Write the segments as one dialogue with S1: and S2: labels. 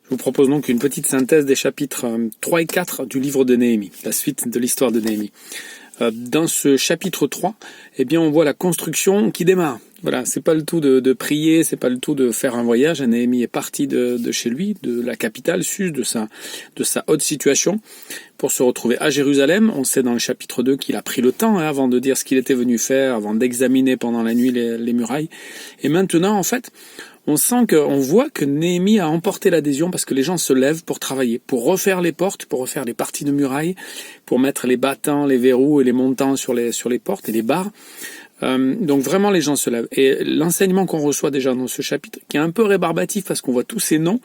S1: Je vous propose donc une petite synthèse des chapitres 3 et 4 du livre de Néhémie, la suite de l'histoire de Néhémie. Dans ce chapitre 3, eh bien, on voit la construction qui démarre. Voilà, c'est pas le tout de prier, c'est pas le tout de faire un voyage. Néhémie est parti de chez lui, de la capitale, Suse, de sa haute situation, pour se retrouver à Jérusalem. On sait dans le chapitre 2 qu'il a pris le temps avant de dire ce qu'il était venu faire, avant d'examiner pendant la nuit les murailles. Et maintenant, en fait, on voit que Néhémie a emporté l'adhésion parce que les gens se lèvent pour travailler, pour refaire les portes, pour refaire les parties de murailles, pour mettre les battants, les verrous et les montants sur les portes et les barres. Donc vraiment les gens se lèvent. Et l'enseignement qu'on reçoit déjà dans ce chapitre, qui est un peu rébarbatif parce qu'on voit tous ces noms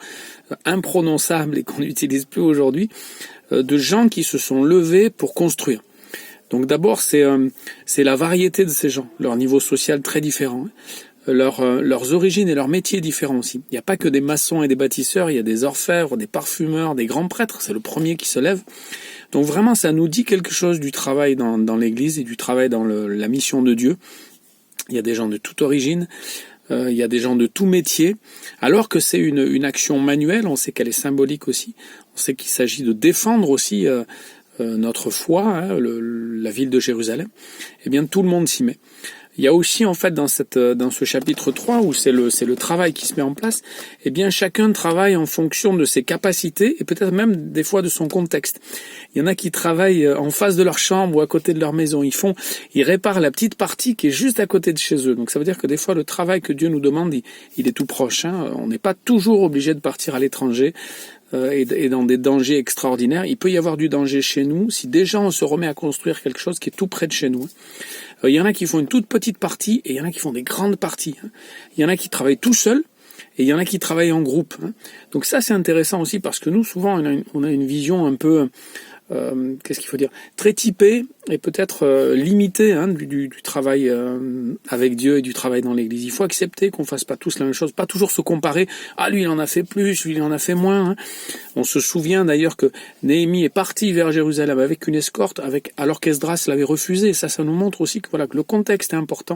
S1: imprononçables et qu'on n'utilise plus aujourd'hui, de gens qui se sont levés pour construire. Donc d'abord c'est la variété de ces gens, leur niveau social très différent. Leurs origines et leurs métiers différents aussi. Il n'y a pas que des maçons et des bâtisseurs, il y a des orfèvres, des parfumeurs, des grands prêtres, c'est le premier qui se lève. Donc vraiment, ça nous dit quelque chose du travail dans l'Église et du travail dans la mission de Dieu. Il y a des gens de toute origine, il y a des gens de tout métier, alors que c'est une action manuelle, on sait qu'elle est symbolique aussi, on sait qu'il s'agit de défendre aussi notre foi, la ville de Jérusalem. Eh bien, tout le monde s'y met. Il y a aussi en fait dans ce chapitre 3 où c'est le travail qui se met en place, eh bien chacun travaille en fonction de ses capacités et peut-être même des fois de son contexte. Il y en a qui travaillent en face de leur chambre ou à côté de leur maison. Ils réparent la petite partie qui est juste à côté de chez eux. Donc ça veut dire que des fois le travail que Dieu nous demande, il est tout proche. On n'est pas toujours obligé de partir à l'étranger et dans des dangers extraordinaires. Il peut y avoir du danger chez nous si déjà on se remet à construire quelque chose qui est tout près de chez nous. Il y en a qui font une toute petite partie et il y en a qui font des grandes parties. Il y en a qui travaillent tout seuls et il y en a qui travaillent en groupe. Donc ça c'est intéressant aussi parce que nous souvent on a une vision un peu qu'est-ce qu'il faut dire, très typée et peut-être limitée du travail avec Dieu et du travail dans l'Église. Il faut accepter qu'on fasse pas tous la même chose, pas toujours se comparer. Ah lui il en a fait plus, lui il en a fait moins. On se souvient d'ailleurs que Néhémie est parti vers Jérusalem avec une escorte, alors qu'Esdras l'avait refusé. Ça nous montre aussi que que le contexte est important.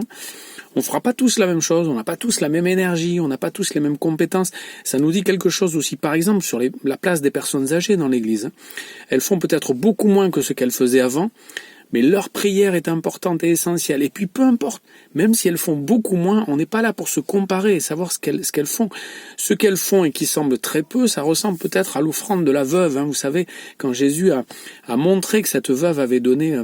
S1: On fera pas tous la même chose, on n'a pas tous la même énergie, on n'a pas tous les mêmes compétences. Ça nous dit quelque chose aussi, par exemple, sur la place des personnes âgées dans l'Église. Elles font peut-être beaucoup moins que ce qu'elles faisaient avant, mais leur prière est importante et essentielle. Et puis peu importe, même si elles font beaucoup moins, on n'est pas là pour se comparer et savoir ce qu'elles font. Ce qu'elles font et qui semble très peu, ça ressemble peut-être à l'offrande de la veuve. Vous savez, quand Jésus a montré que cette veuve avait donné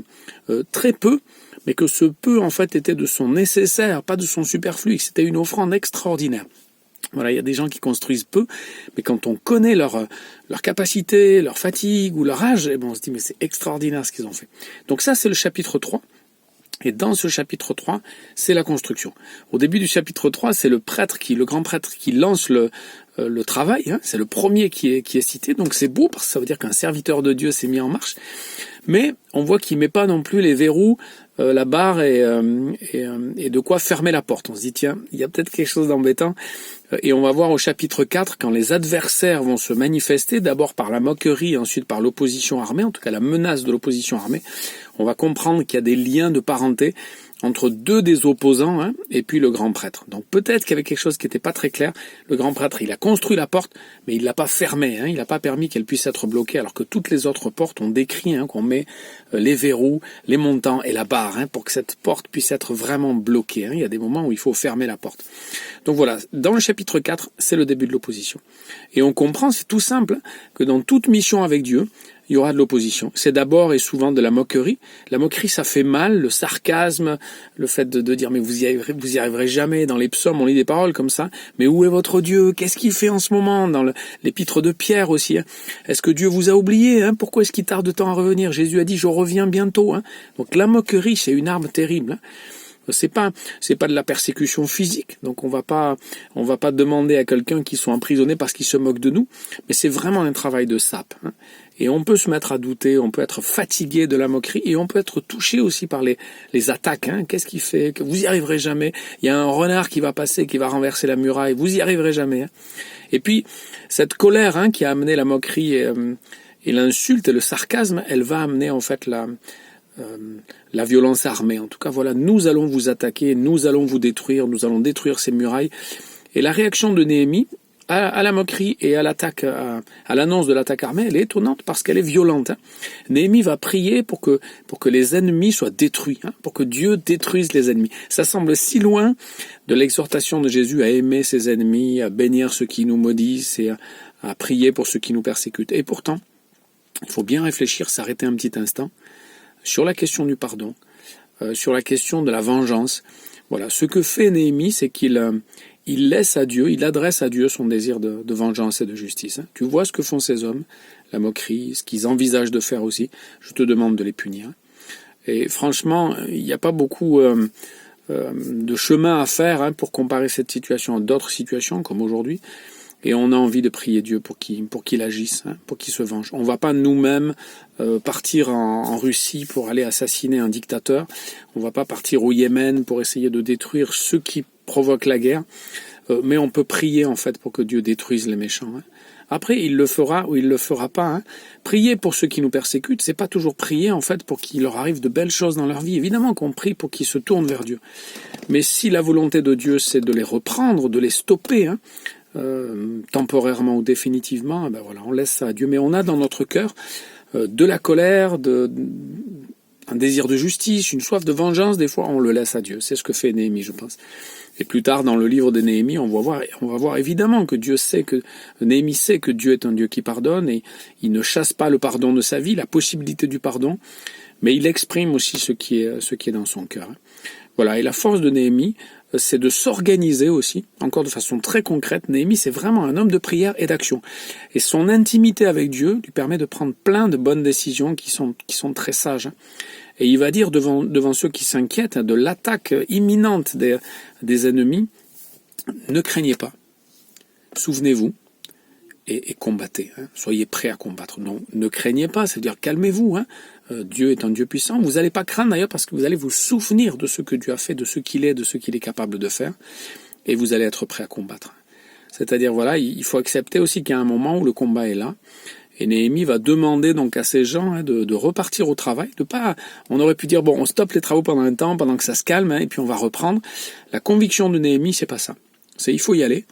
S1: très peu, mais que ce peu, en fait, était de son nécessaire, pas de son superflu, que c'était une offrande extraordinaire. Voilà, il y a des gens qui construisent peu, mais quand on connaît leur capacité, leur fatigue ou leur âge, on se dit, mais c'est extraordinaire ce qu'ils ont fait. Donc ça, c'est le chapitre 3. Et dans ce chapitre 3, c'est la construction. Au début du chapitre 3, c'est le grand prêtre qui lance le travail. C'est le premier qui est cité. Donc c'est beau parce que ça veut dire qu'un serviteur de Dieu s'est mis en marche. Mais on voit qu'il met pas non plus les verrous, la barre et de quoi fermer la porte. On se dit, tiens, il y a peut-être quelque chose d'embêtant. Et on va voir au chapitre 4, quand les adversaires vont se manifester, d'abord par la moquerie, ensuite par l'opposition armée, en tout cas la menace de l'opposition armée, on va comprendre qu'il y a des liens de parenté entre deux des opposants et puis le grand prêtre. Donc peut-être qu'il y avait quelque chose qui n'était pas très clair. Le grand prêtre, il a construit la porte, mais il l'a pas fermée. Il n'a pas permis qu'elle puisse être bloquée, alors que toutes les autres portes ont décrit qu'on met les verrous, les montants et la barre pour que cette porte puisse être vraiment bloquée. Il y a des moments où il faut fermer la porte. Donc voilà, dans le chapitre 4, c'est le début de l'opposition. Et on comprend, c'est tout simple, que dans toute mission avec Dieu, il y aura de l'opposition. C'est d'abord et souvent de la moquerie. La moquerie, ça fait mal, le sarcasme, le fait de dire mais vous y arriverez jamais. Dans les psaumes, on lit des paroles comme ça. Mais où est votre Dieu? Qu'est-ce qu'il fait en ce moment? Dans l'épître de Pierre aussi. Est-ce que Dieu vous a oublié? Pourquoi est-ce qu'il tarde tant à revenir? Jésus a dit je reviens bientôt. Donc la moquerie, c'est une arme terrible. C'est pas de la persécution physique, donc on va pas demander à quelqu'un qui soit emprisonné parce qu'il se moque de nous, mais c'est vraiment un travail de sape. Et on peut se mettre à douter, on peut être fatigué de la moquerie et on peut être touché aussi par les attaques. Qu'est-ce qui fait que vous y arriverez jamais? Il y a un renard qui va passer, qui va renverser la muraille, vous y arriverez jamais. Et puis cette colère qui a amené la moquerie et l'insulte et le sarcasme, elle va amener en fait la violence armée. En tout cas, voilà, nous allons vous attaquer, nous allons vous détruire, nous allons détruire ces murailles. Et la réaction de Néhémie, à la moquerie et à l'attaque, à l'annonce de l'attaque armée, elle est étonnante parce qu'elle est violente. Néhémie va prier pour que les ennemis soient détruits, pour que Dieu détruise les ennemis. Ça semble si loin de l'exhortation de Jésus à aimer ses ennemis, à bénir ceux qui nous maudissent et à prier pour ceux qui nous persécutent. Et pourtant, il faut bien réfléchir, s'arrêter un petit instant sur la question du pardon, sur la question de la vengeance. Voilà, ce que fait Néhémie, c'est qu'il laisse à Dieu, il adresse à Dieu son désir de vengeance et de justice. Tu vois ce que font ces hommes, la moquerie, ce qu'ils envisagent de faire aussi. Je te demande de les punir. Et franchement, il n'y a pas beaucoup de chemin à faire pour comparer cette situation à d'autres situations, comme aujourd'hui. Et on a envie de prier Dieu pour qu'il agisse, pour qu'il se venge. On ne va pas nous-mêmes partir en Russie pour aller assassiner un dictateur. On ne va pas partir au Yémen pour essayer de détruire ceux qui provoquent la guerre. Mais on peut prier en fait pour que Dieu détruise les méchants. Après, il le fera ou il le fera pas. Prier pour ceux qui nous persécutent, c'est pas toujours prier en fait pour qu'il leur arrive de belles choses dans leur vie. Évidemment qu'on prie pour qu'ils se tournent vers Dieu. Mais si la volonté de Dieu c'est de les reprendre, de les stopper, temporairement ou définitivement, ben voilà, on laisse ça à Dieu. Mais on a dans notre cœur de la colère, un désir de justice, une soif de vengeance. Des fois, on le laisse à Dieu. C'est ce que fait Néhémie, je pense. Et plus tard, dans le livre de Néhémie, on va voir évidemment que Néhémie sait que Dieu est un Dieu qui pardonne et il ne chasse pas le pardon de sa vie, la possibilité du pardon, mais il exprime aussi ce qui est dans son cœur. Voilà. Et la force de Néhémie, c'est de s'organiser aussi, encore de façon très concrète. Néhémie, c'est vraiment un homme de prière et d'action. Et son intimité avec Dieu lui permet de prendre plein de bonnes décisions qui sont très sages. Et il va dire devant ceux qui s'inquiètent de l'attaque imminente des ennemis, ne craignez pas, souvenez-vous et combattez. Soyez prêts à combattre. Non, ne craignez pas, c'est-à-dire calmez-vous. Dieu est un Dieu puissant. Vous n'allez pas craindre d'ailleurs parce que vous allez vous souvenir de ce que Dieu a fait, de ce qu'il est, de ce qu'il est capable de faire, et vous allez être prêts à combattre. C'est-à-dire, voilà, il faut accepter aussi qu'il y a un moment où le combat est là. Et Néhémie va demander donc à ces gens de repartir au travail, on aurait pu dire bon, on stoppe les travaux pendant un temps, pendant que ça se calme, et puis on va reprendre. La conviction de Néhémie, c'est pas ça. Il faut y aller.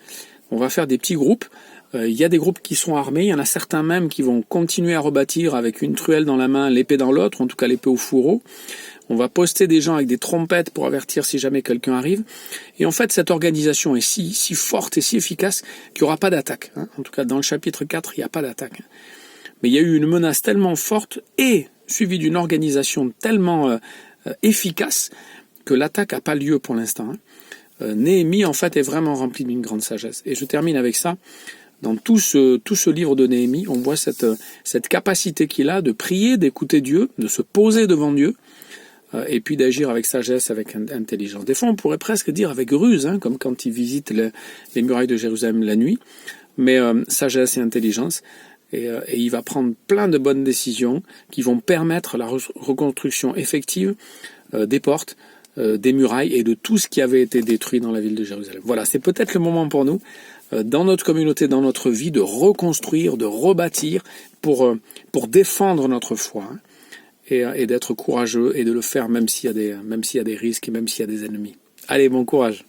S1: On va faire des petits groupes. Il y a des groupes qui sont armés, il y en a certains même qui vont continuer à rebâtir avec une truelle dans la main, l'épée dans l'autre, en tout cas l'épée au fourreau. On va poster des gens avec des trompettes pour avertir si jamais quelqu'un arrive. Et en fait, cette organisation est si forte et si efficace qu'il n'y aura pas d'attaque. En tout cas, dans le chapitre 4, il n'y a pas d'attaque. Mais il y a eu une menace tellement forte et suivie d'une organisation tellement efficace que l'attaque n'a pas lieu pour l'instant. Néhémie, en fait, est vraiment rempli d'une grande sagesse. Et je termine avec ça. Dans tout ce livre de Néhémie, on voit cette capacité qu'il a de prier, d'écouter Dieu, de se poser devant Dieu, et puis d'agir avec sagesse, avec intelligence. Des fois, on pourrait presque dire avec ruse, comme quand il visite les murailles de Jérusalem la nuit, mais sagesse et intelligence. Et il va prendre plein de bonnes décisions qui vont permettre la reconstruction effective des portes, des murailles et de tout ce qui avait été détruit dans la ville de Jérusalem. Voilà, c'est peut-être le moment pour nous, dans notre communauté, dans notre vie, de reconstruire, de rebâtir pour défendre notre foi et d'être courageux et de le faire même s'il y a des risques et même s'il y a des ennemis. Allez, bon courage.